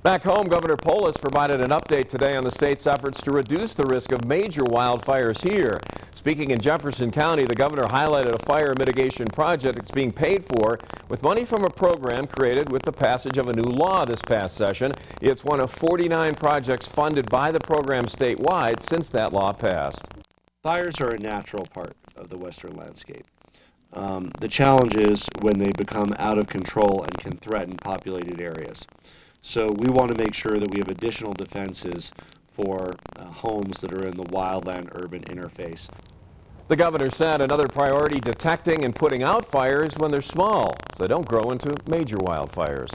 Back home, Governor Polis provided an update today on the state's efforts to reduce the risk of major wildfires here. Speaking in Jefferson County, the governor highlighted a fire mitigation project that's being paid for with money from a program created with the passage of a new law this past session. It's one of 49 projects funded by the program statewide since that law passed. Fires are a natural part of the western landscape. The challenge is when they become out of control and can threaten populated areas. So we want to make sure that we have additional defenses for homes that are in the wildland-urban interface. The governor said another priority detecting and putting out fires when they're small, so they don't grow into major wildfires.